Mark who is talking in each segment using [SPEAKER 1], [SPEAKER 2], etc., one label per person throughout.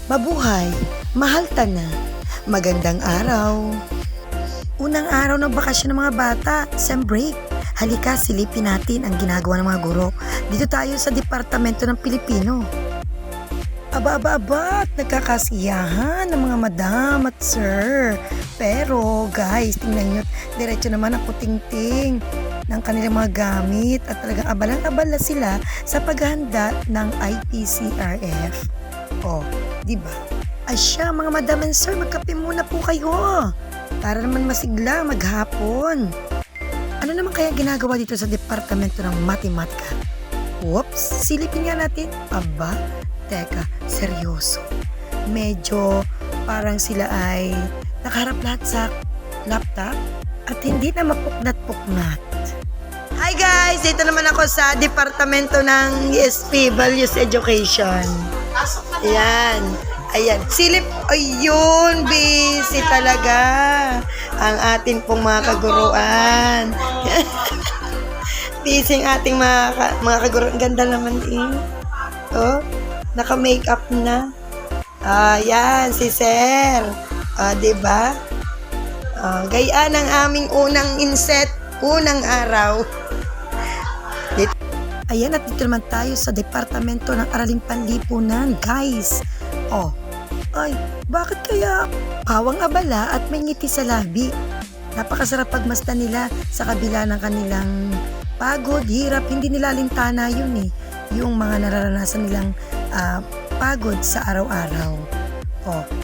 [SPEAKER 1] Mabuhay, mahal ta na. Magandang araw. Unang araw ng bakasyon ng mga bata, sem break. Halika, silipin natin ang ginagawa ng mga guro. Dito tayo sa Departamento ng Pilipino. Aba, nagkakasiyahan ng mga madam at sir. Pero guys, tingnan nyo, diretso naman ang kutingting ng kanilang mga gamit at talagang abalang-abala sila sa paghahanda ng IPCRF. Oh, diba? Asya, mga madam and sir, magkape muna po kayo para naman masigla maghapon. Ano naman kaya ginagawa dito sa Departamento ng Matematika? Whoops, silipin nga natin. Aba, teka, seryoso. Medyo parang sila ay nakaharap lahat sa laptop at hindi na mapuknat-puknat. Hi guys! Dito naman ako sa Departamento ng ESP, Values Education. Ayan. Silip, ayun, busy talaga ang ating pong mga kaguruan. Busy ang ating mga kaguruan. Ganda naman Oh, naka-makeup na. Ayan, si Sir. Diba? Gayaan ang aming unang inset, unang araw. Ayan, at dito naman tayo sa Departamento ng Araling Panlipunan, guys. Ay, bakit kaya pawang abala at may ngiti sa labi? Napakasarap pagmasdan nila sa kabila ng kanilang pagod, hirap, hindi nila lintana yun yung mga nararanasan nilang pagod sa araw-araw.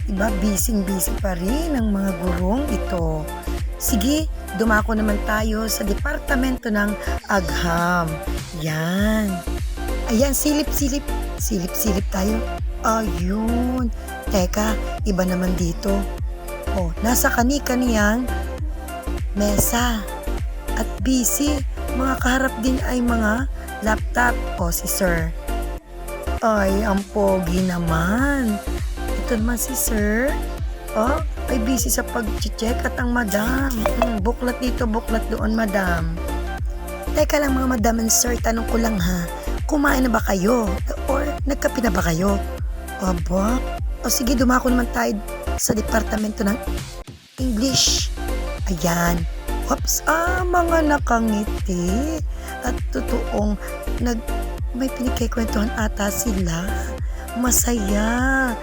[SPEAKER 1] Diba, busy pa rin ang mga gurong ito. Sige, dumako naman tayo sa Departamento ng Agham. Yan. Ayan, silip tayo. Ayun. Teka, iba naman dito. Nasa kani-kaniyang mesa. At busy, mga kaharap din ay mga laptop. Si Sir. Ay, ang pogi naman. Ito naman si Sir. Ay busy sa pag-check at ang madam. Buklat dito, buklat doon, madam. Teka lang mga madam and sir, tanong ko lang ha. Kumain na ba kayo? Or nagkape na ba kayo? Aba? Sige, dumako naman tayo sa Departamento ng English. Ayan. Oops, mga nakangiti. At totoong may pinikikwentuhan ata sila. Masaya.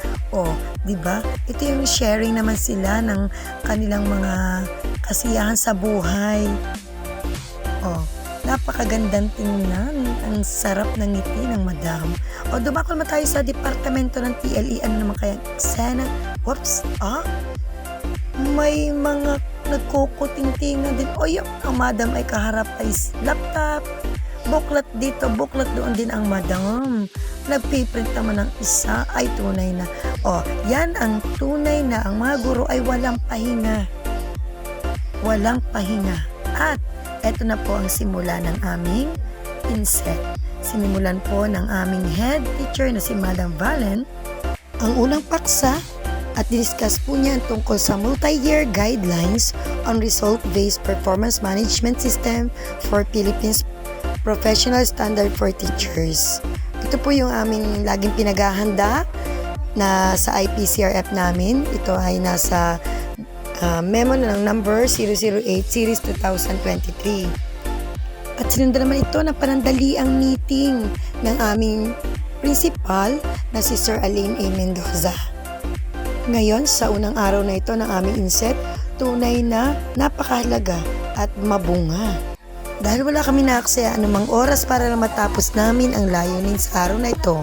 [SPEAKER 1] Diba? Ito yung sharing naman sila ng kanilang mga kasiyahan sa buhay. Napakagandang tingnan. Ang sarap ng ngiti ng madam. Dumako naman tayo sa Departamento ng TLE. Ano naman kaya? Sana? Whoops. May mga nagkukuting-tingan din. Ang madam ay kaharap ay laptop. Buklat dito, buklat doon din ang madam. Nagpiprint naman ng isa, ay tunay na. Yan ang tunay na ang mga guro ay walang pahinga. Walang pahinga. At eto na po ang simula ng aming inset. Sinimulan po ng aming head teacher na si Madam Valen ang unang paksa at discuss po niya tungkol sa multi-year guidelines on result-based performance management system for Philippines Professional Standard for Teachers. Ito po yung aming laging pinaghahanda na sa IPCRF namin. Ito ay nasa memo na ng number 008 Series 2023. At sinundan naman ito ng panandaliang meeting ng aming principal na si Sir Alain A. Mendoza. Ngayon, sa unang araw na ito ng aming inset, tunay na napakahalaga at mabunga. Dahil wala kami naaksaya anumang oras para matapos namin ang layunin sa araw na ito.